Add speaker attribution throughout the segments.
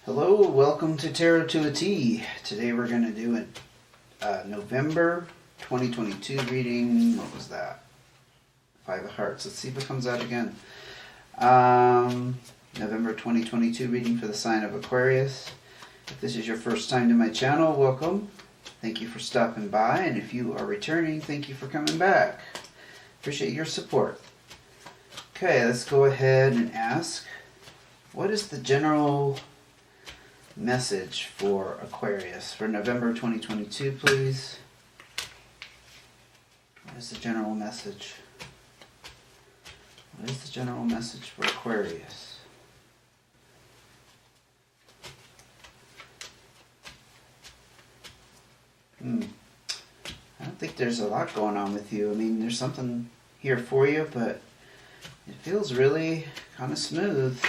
Speaker 1: Hello, welcome to Tarot to a T. Today we're going to do a November 2022 reading. What was that? Five of Hearts. Let's see if it comes out again. November 2022 reading for the sign of Aquarius. If this is your first time to my channel, welcome. Thank you for stopping by, and if you are returning, thank you for coming back. Appreciate your support. Okay, let's go ahead and ask, what is the general message for Aquarius for November 2022, please? What is the general message? What is the general message for Aquarius? I don't think there's a lot going on with you. I mean, there's something here for you, but it feels really kind of smooth.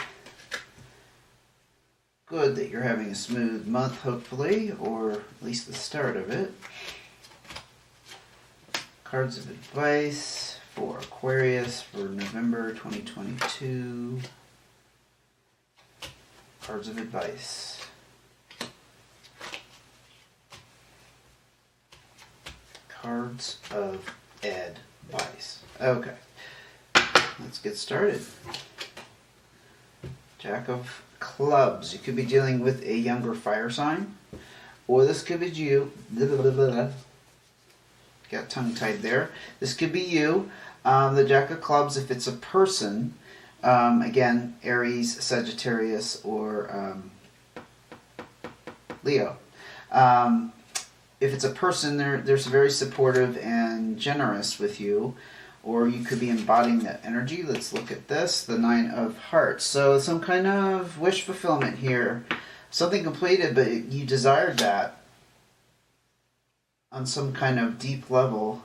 Speaker 1: Good that you're having a smooth month, hopefully, or at least the start of it. Cards of advice for Aquarius for November 2022. Cards of advice. Cards of advice. Okay, let's get started. Jack of Clubs. You could be dealing with a younger fire sign, or this could be you. Got tongue-tied there. This could be you. The Jack of Clubs, if it's a person, again, Aries, Sagittarius, or Leo. If it's a person, they're very supportive and generous with you. Or you could be embodying that energy. Let's look at this, the Nine of Hearts. So some kind of wish fulfillment here. Something completed, but you desired that on some kind of deep level.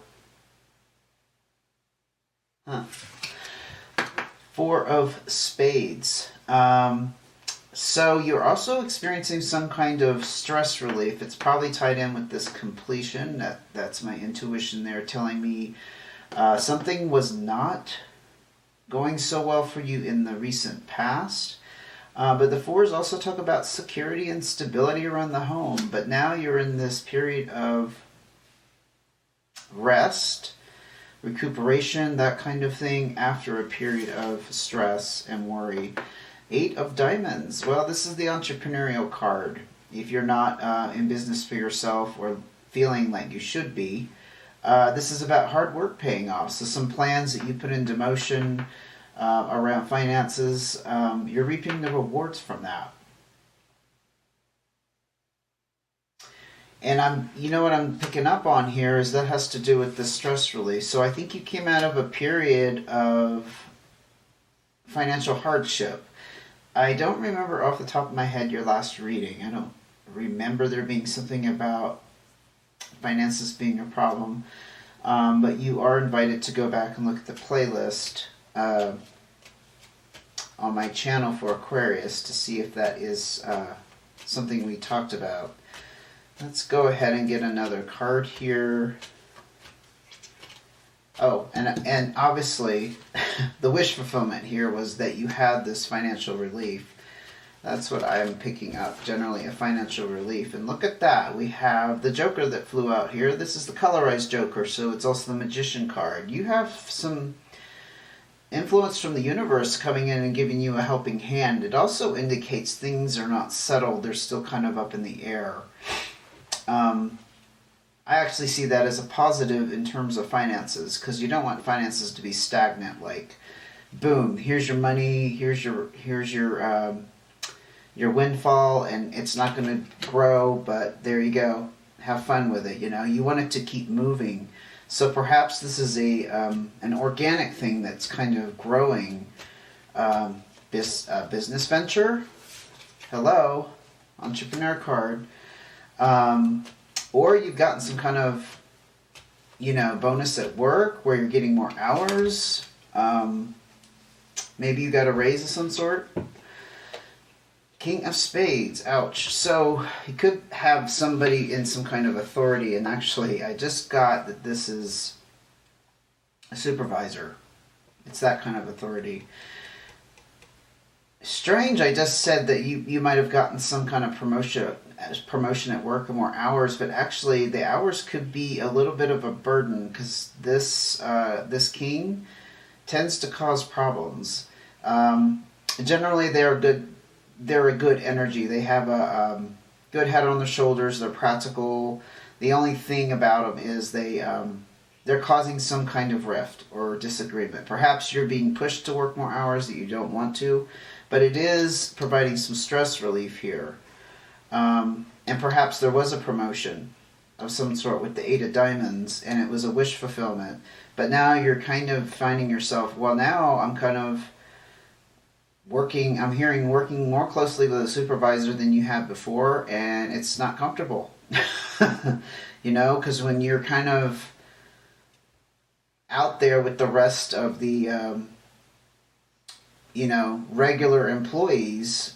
Speaker 1: Four of Spades. So you're also experiencing some kind of stress relief. It's probably tied in with this completion. That's my intuition there telling me something was not going so well for you in the recent past. But the fours also talk about security and stability around the home. But now you're in this period of rest, recuperation, that kind of thing, after a period of stress and worry. Eight of Diamonds. Well, this is the entrepreneurial card. If you're not in business for yourself or feeling like you should be, this is about hard work paying off. So some plans that you put into motion around finances, you're reaping the rewards from that. And you know what I'm picking up on here is that has to do with the stress release. So I think you came out of a period of financial hardship. I don't remember off the top of my head your last reading. I don't remember there being something about finances being a problem, but you are invited to go back and look at the playlist on my channel for Aquarius to see if that is something we talked about. Let's go ahead and get another card here. Oh, and obviously the wish fulfillment here was that you had this financial relief. That's what I'm picking up, generally a financial relief. And look at that. We have the Joker that flew out here. This is the colorized Joker, so it's also the Magician card. You have some influence from the universe coming in and giving you a helping hand. It also indicates things are not settled. They're still kind of up in the air. I actually see that as a positive in terms of finances, because you don't want finances to be stagnant, like, boom, here's your money, here's your windfall, and it's not going to grow, but there you go. Have fun with it, you know. You want it to keep moving. So perhaps this is an organic thing that's kind of growing. Business venture. Hello. Entrepreneur card. Or you've gotten some kind of, bonus at work where you're getting more hours. Maybe you got a raise of some sort. King of Spades, ouch. So you could have somebody in some kind of authority, and actually I just got that this is a supervisor. It's that kind of authority. Strange. I just said that you might have gotten some kind of promotion at work or more hours, but actually the hours could be a little bit of a burden because this king tends to cause problems. Generally, they're good. They're a good energy. They have a good head on their shoulders. They're practical. The only thing about them is they're causing some kind of rift or disagreement. Perhaps you're being pushed to work more hours that you don't want to, but it is providing some stress relief here. And perhaps there was a promotion of some sort with the Eight of Diamonds, and it was a wish fulfillment. But now you're kind of finding yourself, well, now I'm kind of working more closely with a supervisor than you have before, and it's not comfortable. Because when you're kind of out there with the rest of the, regular employees,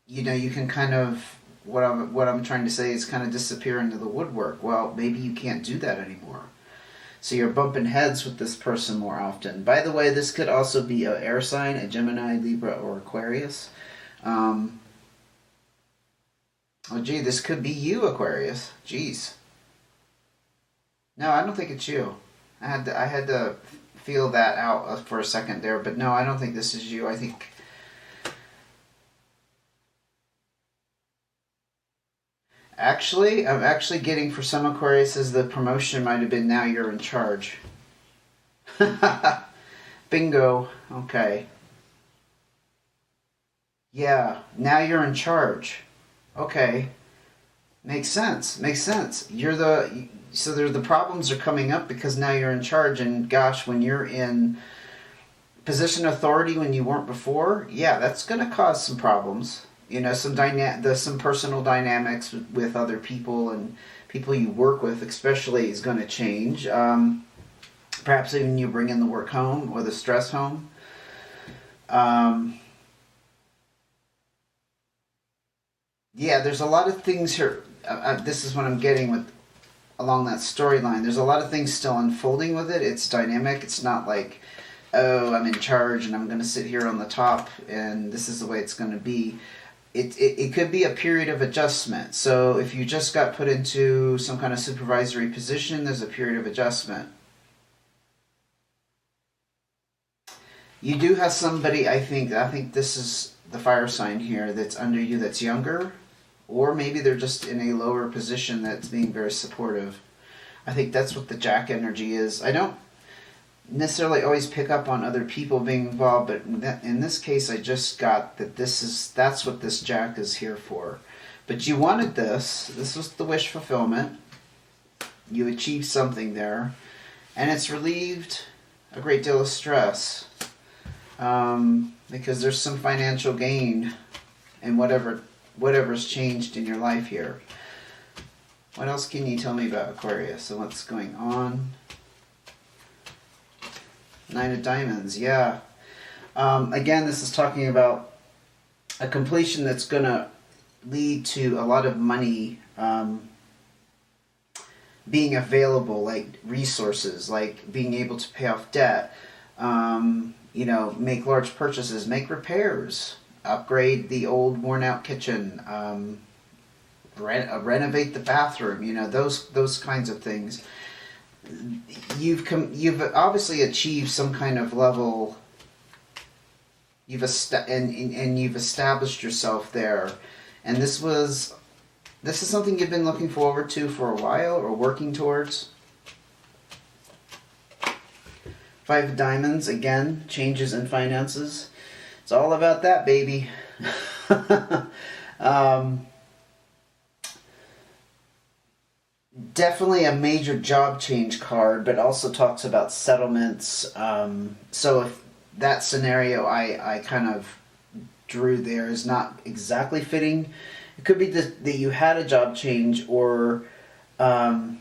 Speaker 1: you can kind of, what I'm trying to say is kind of disappear into the woodwork. Well, maybe you can't do that anymore. So you're bumping heads with this person more often. By the way, this could also be an air sign, a Gemini, Libra, or Aquarius. Oh, gee, this could be you, Aquarius. Jeez. No, I don't think it's you. I had to feel that out for a second there, but no, I don't think this is you. I think I'm actually getting for some Aquariuses the promotion might have been now you're in charge. Bingo. Okay. Yeah, now you're in charge. Okay. Makes sense. Makes sense. So the problems are coming up because now you're in charge, and gosh, when you're in position of authority when you weren't before, yeah, that's going to cause some problems. Some personal dynamics with other people and people you work with, especially, is going to change. Perhaps even you bring in the work home or the stress home. Yeah, there's a lot of things here. This is what I'm getting with along that storyline. There's a lot of things still unfolding with it. It's dynamic. It's not like, oh, I'm in charge and I'm going to sit here on the top and this is the way it's going to be. It could be a period of adjustment. So if you just got put into some kind of supervisory position, there's a period of adjustment. You do have somebody, I think this is the fire sign here, that's under you that's younger, or maybe they're just in a lower position that's being very supportive. I think that's what the Jack energy is. I don't necessarily always pick up on other people being involved, but in this case I just got that that's what this Jack is here for. But you wanted this was the wish fulfillment. You achieved something there, and it's relieved a great deal of stress, because there's some financial gain in whatever's changed in your life here. What else can you tell me about Aquarius and what's going on? Nine of Diamonds, yeah. Again, this is talking about a completion that's going to lead to a lot of money being available, like resources, like being able to pay off debt, make large purchases, make repairs, upgrade the old worn-out kitchen, renovate the bathroom, those kinds of things. You've obviously achieved some kind of level. You've established yourself there, and this is something you've been looking forward to for a while or working towards. Five of Diamonds, again, changes in finances. It's all about that, baby. Definitely a major job change card, but also talks about settlements. So if that scenario I kind of drew there is not exactly fitting, it could be that you had a job change, or let's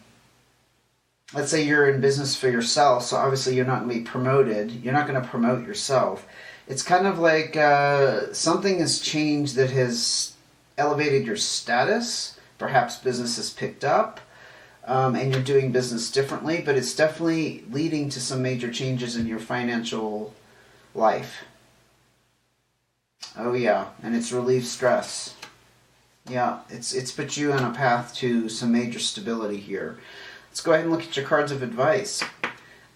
Speaker 1: say you're in business for yourself, so obviously you're not going to be promoted. You're not going to promote yourself. It's kind of like something has changed that has elevated your status. Perhaps business has picked up. And you're doing business differently, but it's definitely leading to some major changes in your financial life. Oh yeah, and it's relieved stress. Yeah, it's put you on a path to some major stability here. Let's go ahead and look at your cards of advice.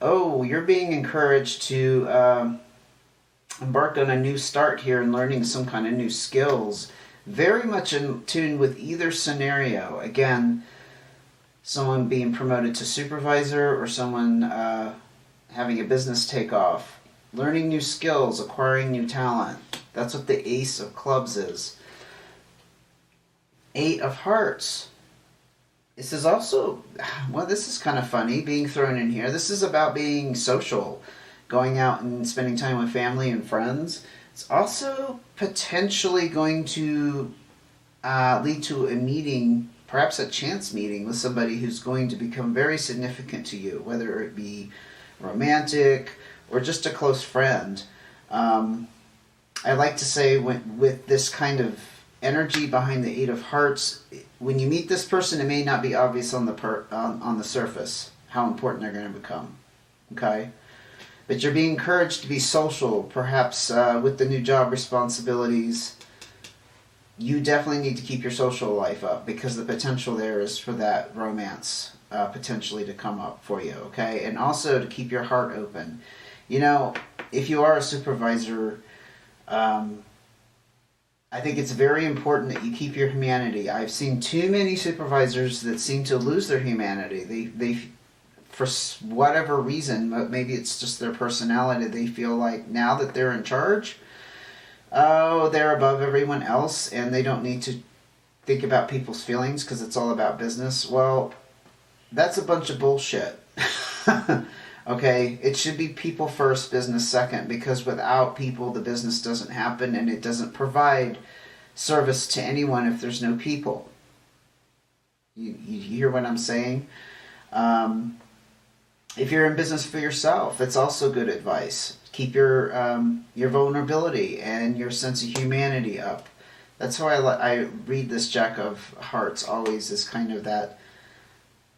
Speaker 1: Oh, you're being encouraged to embark on a new start here and learning some kind of new skills. Very much in tune with either scenario. Again, someone being promoted to supervisor or someone having a business take off. Learning new skills, acquiring new talent. That's what the Ace of Clubs is. Eight of Hearts. This is also, well, this is kind of funny being thrown in here. This is about being social, going out and spending time with family and friends. It's also potentially going to lead to a meeting, perhaps a chance meeting with somebody who's going to become very significant to you, whether it be romantic or just a close friend. I like to say with this kind of energy behind the Eight of Hearts, when you meet this person, it may not be obvious on the surface how important they're going to become. Okay? But you're being encouraged to be social, perhaps with the new job responsibilities. You definitely need to keep your social life up because the potential there is for that romance potentially to come up for you, okay? And also to keep your heart open. You know, if you are a supervisor, I think it's very important that you keep your humanity. I've seen too many supervisors that seem to lose their humanity. They for whatever reason, maybe it's just their personality, they feel like now that they're in charge, oh, they're above everyone else and they don't need to think about people's feelings because it's all about business. Well, that's a bunch of bullshit. Okay, it should be people first, business second, because without people, the business doesn't happen and it doesn't provide service to anyone if there's no people. You hear what I'm saying? If you're in business for yourself, it's also good advice. Keep your vulnerability and your sense of humanity up. That's how I read this Jack of Hearts always as kind of that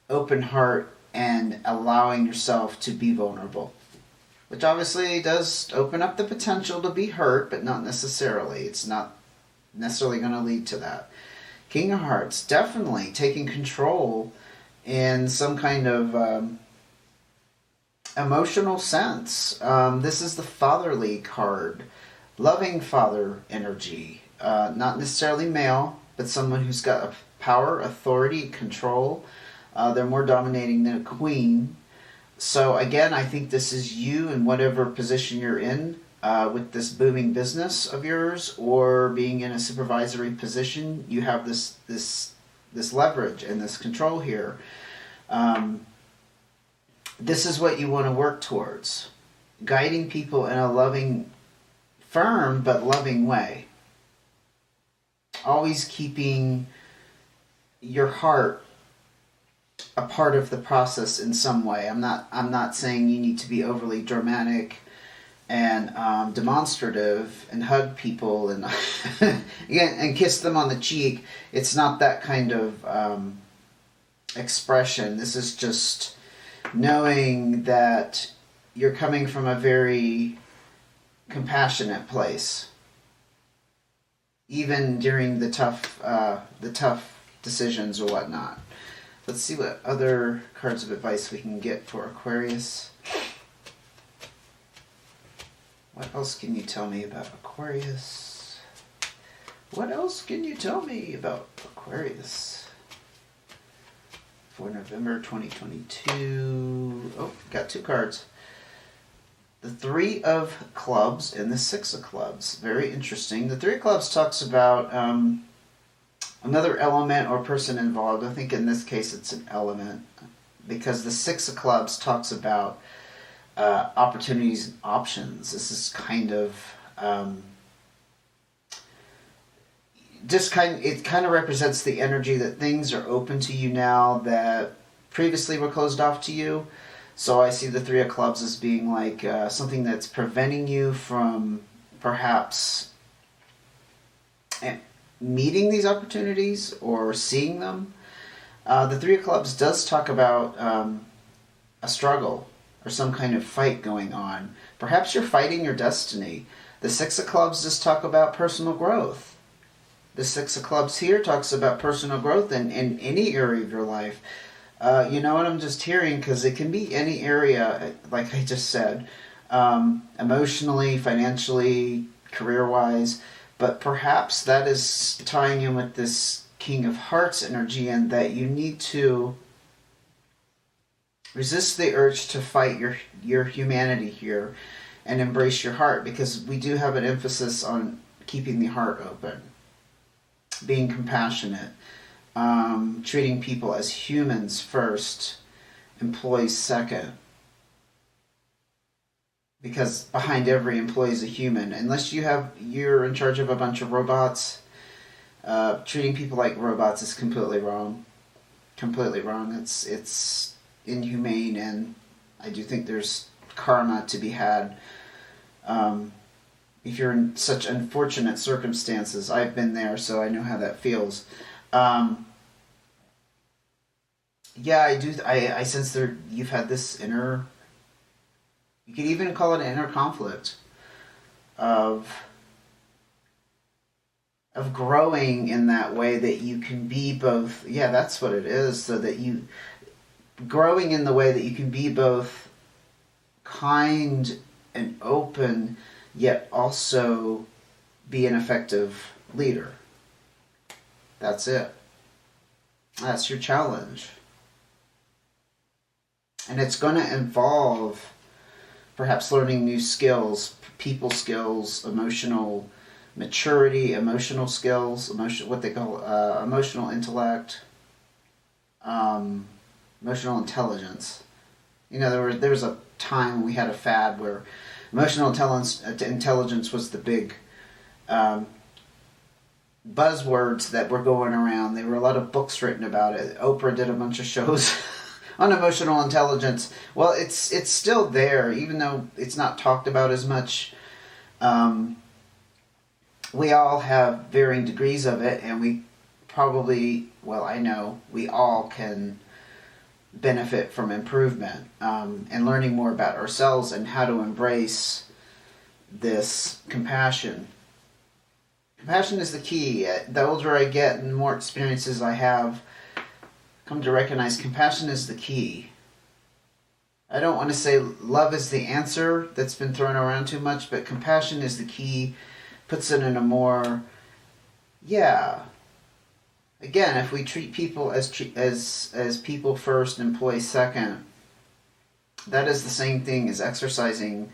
Speaker 1: open heart and allowing yourself to be vulnerable, which obviously does open up the potential to be hurt, but not necessarily. It's not necessarily going to lead to that. King of Hearts, definitely taking control in some kind of emotional sense. This is the fatherly card, loving father energy, not necessarily male, but someone who's got power, authority, control. They're more dominating than a queen. So again, I think this is you in whatever position you're in with this booming business of yours, or being in a supervisory position. You have this leverage and this control here. This is what you want to work towards, guiding people in a loving, firm but loving way. Always keeping your heart a part of the process in some way. I'm not saying you need to be overly dramatic and demonstrative and hug people and again and kiss them on the cheek. It's not that kind of expression. This is just knowing that you're coming from a very compassionate place, even during the tough decisions or whatnot. Let's see what other cards of advice we can get for Aquarius. What else can you tell me about Aquarius? What else can you tell me about Aquarius for November 2022? Oh, got two cards. The Three of Clubs and the Six of Clubs. Very interesting. The Three of Clubs talks about another element or person involved. I think in this case it's an element, because the Six of Clubs talks about opportunities and options. This is kind of it kind of represents the energy that things are open to you now that previously were closed off to you. So I see the Three of Clubs as being like something that's preventing you from perhaps meeting these opportunities or seeing them. The Three of Clubs does talk about a struggle or some kind of fight going on. Perhaps you're fighting your destiny. The Six of Clubs just talk about personal growth. The Six of Clubs here talks about personal growth in any area of your life. You know what I'm just hearing? Because it can be any area, like I just said, emotionally, financially, career-wise. But perhaps that is tying in with this King of Hearts energy, and that you need to resist the urge to fight your humanity here and embrace your heart, because we do have an emphasis on keeping the heart open, being compassionate, treating people as humans first, employees second. Because behind every employee is a human. Unless you're in charge of a bunch of robots, treating people like robots is completely wrong. Completely wrong. It's inhumane, and I do think there's karma to be had. If you're in such unfortunate circumstances, I've been there, so I know how that feels. Yeah, I do. I sense you've had this inner. You could even call it an inner conflict of growing in that way that you can be both. Yeah, that's what it is. So that you growing in the way that you can be both kind and open, yet also be an effective leader. That's it. That's your challenge. And it's going to involve perhaps learning new skills, people skills, emotional maturity, emotional skills, what they call emotional intellect, emotional intelligence. You know, there was a time when we had a fad where emotional intelligence was the big buzzwords that were going around. There were a lot of books written about it. Oprah did a bunch of shows on emotional intelligence. Well, it's still there, even though it's not talked about as much. We all have varying degrees of it, and we probably, well, I know we all can benefit from improvement and learning more about ourselves and how to embrace this compassion. Compassion is the key. The older I get and the more experiences I have, come to recognize compassion is the key. I don't want to say love is the answer, that's been thrown around too much, but compassion is the key. Puts it in a more, again, if we treat people as people first, employees second, that is the same thing as exercising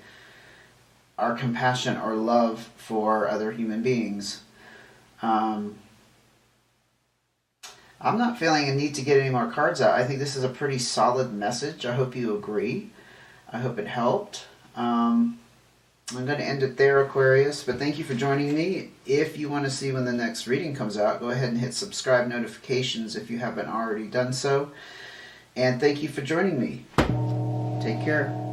Speaker 1: our compassion or love for other human beings. I'm not feeling a need to get any more cards out. I think this is a pretty solid message. I hope you agree. I hope it helped. I'm going to end it there, Aquarius, but thank you for joining me. If you want to see when the next reading comes out, go ahead and hit subscribe notifications if you haven't already done so. And thank you for joining me. Take care.